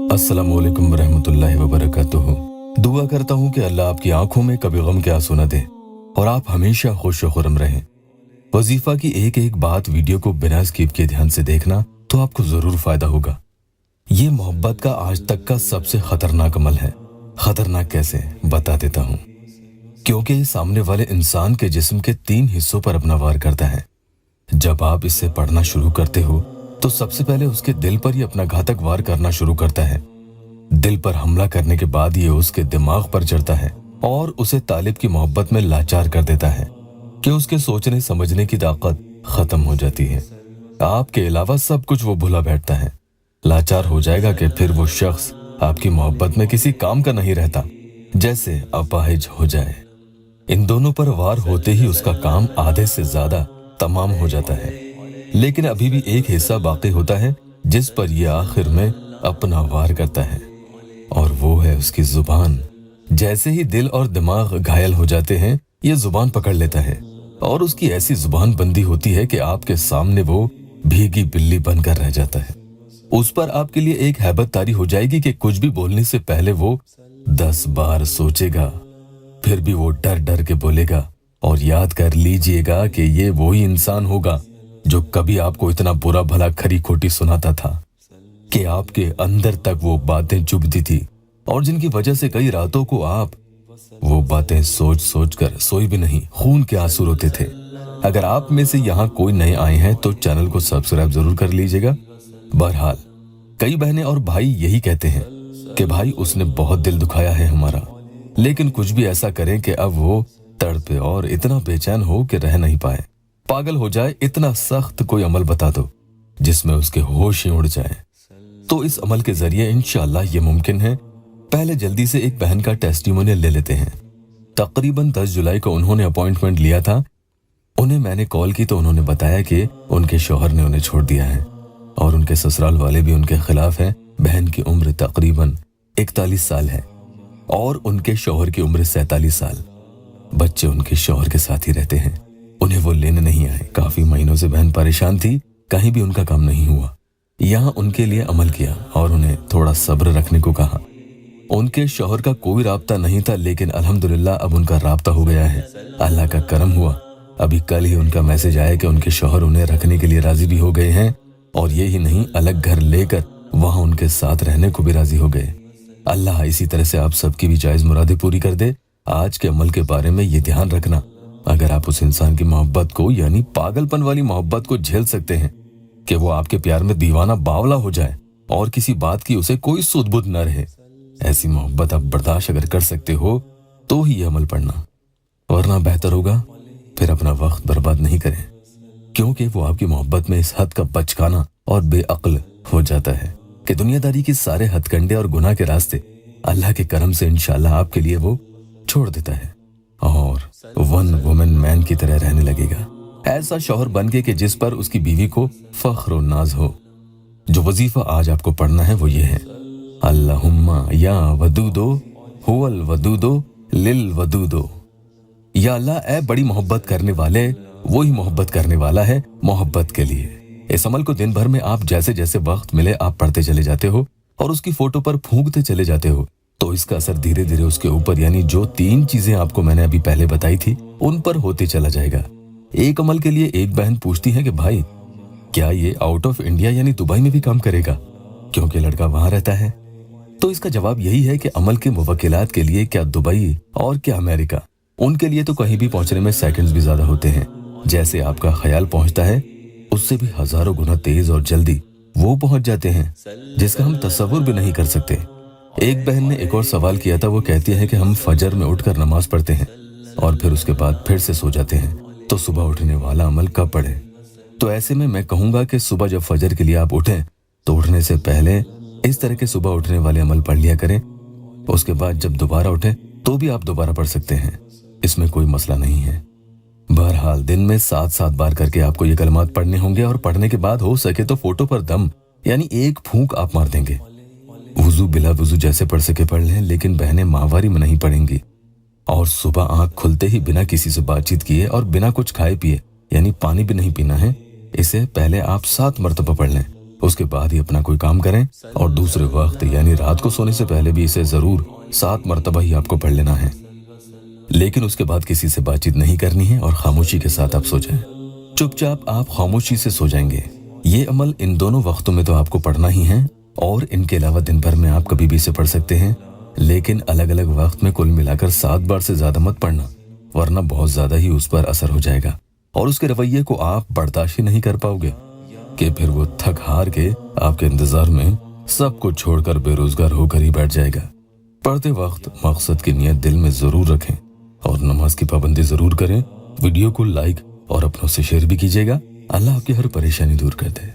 अस्सलामु अलैकुम रहमतुल्लाहि व बरकातुहू। दुआ करता हूँ कि अल्लाह आपकी आंखों में कभी गम के आंसू न दे और आप हमेशा खुश व खुर्रम रहें। वजीफा की एक एक बात वीडियो को बिना स्किप के ध्यान से देखना तो आपको जरूर फायदा होगा। ये मोहब्बत का आज तक का सबसे खतरनाक अमल है। खतरनाक कैसे, बता देता हूँ। क्योंकि ये सामने वाले इंसान के जिस्म के 3 हिस्सों पर अपना वार करता है। जब आप इससे पढ़ना शुरू करते हो तो सबसे पहले उसके दिल पर ही अपना घातक वार करना शुरू करता है। दिल पर हमला करने के बाद ये उसके दिमाग पर चढ़ता है और उसे तालिब की मोहब्बत में लाचार कर देता है कि उसके सोचने समझने की ताकत खत्म हो जाती है। आपके अलावा सब कुछ वो भुला बैठता है। लाचार हो जाएगा कि फिर वो शख्स आपकी मोहब्बत में किसी काम का नहीं रहता, जैसे अपाहिज हो जाए। इन दोनों पर वार होते ही उसका काम आधे से ज्यादा तमाम हो जाता है। लेकिन अभी भी एक हिस्सा बाकी होता है जिस पर यह आखिर में अपना वार करता है, और वो है उसकी जुबान। जैसे ही दिल और दिमाग घायल हो जाते हैं, ये जुबान पकड़ लेता है और उसकी ऐसी जुबान बंदी होती है कि आपके सामने वो भीगी बिल्ली बनकर रह जाता है। उस पर आपके लिए एक हैबत तारी हो जाएगी कि कुछ भी बोलने से पहले वो 10 बार सोचेगा, फिर भी वो डर डर के बोलेगा। और याद कर लीजिएगा कि ये वही इंसान होगा जो कभी आपको इतना बुरा भला खरी खोटी सुनाता था कि आपके अंदर तक वो बातें चुभती थी, और जिनकी वजह से कई रातों को आप वो बातें सोच सोच कर सोई भी नहीं, खून के आंसू रोते थे। अगर आप में से यहाँ कोई नए आए हैं तो चैनल को सब्सक्राइब जरूर कर लीजिएगा। बहरहाल कई बहनें और भाई यही कहते हैं कि भाई उसने बहुत दिल दुखाया है हमारा, लेकिन कुछ भी ऐसा करें कि अब वो तड़पे और इतना बेचैन हो कि रह नहीं पाए, पागल हो जाए। इतना सख्त कोई अमल बता दो जिसमें उसके होश ही उड़ जाए। तो इस अमल के जरिए इंशाअल्लाह ये मुमकिन है। पहले जल्दी से एक बहन का टेस्टिमोनियल ले लेते हैं। तकरीबन 10 जुलाई को उन्होंने अपॉइंटमेंट लिया था। उन्हें मैंने कॉल की तो उन्होंने बताया कि उनके शौहर ने उन्हें छोड़ दिया है और उनके ससुराल वाले भी उनके खिलाफ हैं। बहन की उम्र तकरीबन 41 साल है और उनके शौहर की उम्र 47 साल। बच्चे उनके शौहर के साथ ही रहते हैं। उन्हें वो लेने नहीं आए। काफी महीनों से बहन परेशान थी, कहीं भी उनका काम नहीं हुआ। यहाँ उनके लिए अमल किया और उन्हें थोड़ा सब्र रखने को कहा। उनके शौहर का कोई राब्ता नहीं था, लेकिन अल्हम्दुलिल्लाह अब उनका राब्ता हो गया है। अल्लाह का करम हुआ। अभी कल ही उनका मैसेज आया कि उनके शौहर उन्हें रखने के लिए राजी भी हो गए हैं, और ये ही नहीं, अलग घर लेकर वहां उनके साथ रहने को भी राजी हो गए। अल्लाह इसी तरह से आप सबकी भी जायज मुरादें पूरी कर दे। आज के अमल के बारे में ये ध्यान रखना, अगर आप उस इंसान की मोहब्बत को, यानी पागलपन वाली मोहब्बत को झेल सकते हैं कि वो आपके प्यार में दीवाना बावला हो जाए और किसी बात की उसे कोई सुध बुध न रहे, ऐसी मोहब्बत आप बर्दाश्त अगर कर सकते हो तो ही ये अमल पढ़ना, वरना बेहतर होगा फिर अपना वक्त बर्बाद नहीं करें, क्योंकि वो आपकी मोहब्बत में इस हद का बचकाना और बेअक्ल हो जाता है कि दुनियादारी के सारे हथकंडे और गुनाह के रास्ते अल्लाह के करम से इंशाअल्लाह आपके लिए वो छोड़ देता है और वन वुमन मैन की तरह रहने लगेगा। ऐसा शौहर बन के कि जिस पर उसकी बीवी को फख्र और नाज हो। जो वजीफा आज आपको पढ़ना है वो ये है, अल्लाहुम्मा या वदूदो हुवल वदूदो लिल वदूदो। या अल्लाह, ऐ बड़ी मोहब्बत करने वाले, वो ही मोहब्बत करने वाला है मोहब्बत के लिए। इस अमल को दिन भर में आप जैसे जैसे वक्त मिले आप पढ़ते चले जाते हो और उसकी फोटो पर फूंकते चले जाते हो, तो इसका असर धीरे धीरे उसके ऊपर, यानी जो 3 चीजें आपको मैंने अभी पहले बताई थी, उन पर होते चला जाएगा। एक अमल के लिए एक बहन पूछती है कि भाई क्या ये आउट ऑफ इंडिया यानी दुबई में भी काम करेगा, क्योंकि लड़का वहां रहता है। तो इसका जवाब यही है कि अमल के मुवक्किलात के लिए क्या दुबई और क्या अमेरिका, उनके लिए तो कहीं भी पहुंचने में सेकंड्स भी ज्यादा होते हैं। जैसे आपका ख्याल पहुंचता है उससे भी हजारों गुना तेज और जल्दी वो पहुंच जाते हैं, जिसका हम तसव्वुर भी नहीं कर सकते। एक बहन ने एक और सवाल किया था। वो कहती है कि हम फजर में उठकर नमाज पढ़ते हैं और फिर उसके बाद फिर से सो जाते हैं, तो सुबह उठने वाला अमल कब पढ़े। तो ऐसे में मैं कहूंगा कि सुबह जब फजर के लिए आप उठें तो उठने से पहले इस तरह के सुबह उठने वाले अमल पढ़ लिया करें। उसके बाद जब दोबारा उठें तो भी आप दोबारा पढ़ सकते हैं, इसमें कोई मसला नहीं है। बहरहाल दिन में 7-7 बार करके आपको ये कलमात पढ़ने होंगे, और पढ़ने के बाद हो सके तो फोटो पर दम यानी एक फूंक आप मार देंगे। वुजू बिला वुजू जैसे पढ़ सके पढ़ लें, लेकिन बहनें माहवारी में नहीं पढ़ेंगी। और सुबह आंख खुलते ही बिना किसी से बातचीत किए और बिना कुछ खाए पिए, यानी पानी भी नहीं पीना है, इसे पहले आप 7 मरतबा पढ़ लें। उसके बाद ही अपना कोई काम करें और दूसरे वक्त यानी रात को सोने से पहले भी इसे जरूर 7 मरतबा ही आपको पढ़ लेना है। लेकिन उसके बाद किसी से बातचीत नहीं करनी है और खामोशी के साथ आप सो जाएं। चुपचाप आप खामोशी से सो जाएंगे। ये अमल इन दोनों वक्तों में तो आपको पढ़ना ही है और इनके अलावा दिन भर में आप कभी भी इसे पढ़ सकते हैं, लेकिन अलग अलग वक्त में कुल मिलाकर 7 बार से ज्यादा मत पढ़ना, वरना बहुत ज्यादा ही उस पर असर हो जाएगा और उसके रवैये को आप बर्दाश्त ही नहीं कर पाओगे कि फिर वो थक हार के आपके इंतजार में सब कुछ छोड़कर बेरोजगार होकर ही बैठ जाएगा। पढ़ते वक्त मकसद की नियत दिल में जरूर रखें और नमाज की पाबंदी जरूर करें। वीडियो को लाइक और अपनों से शेयर भी कीजिएगा। अल्लाह आपकी हर परेशानी दूर कर दे।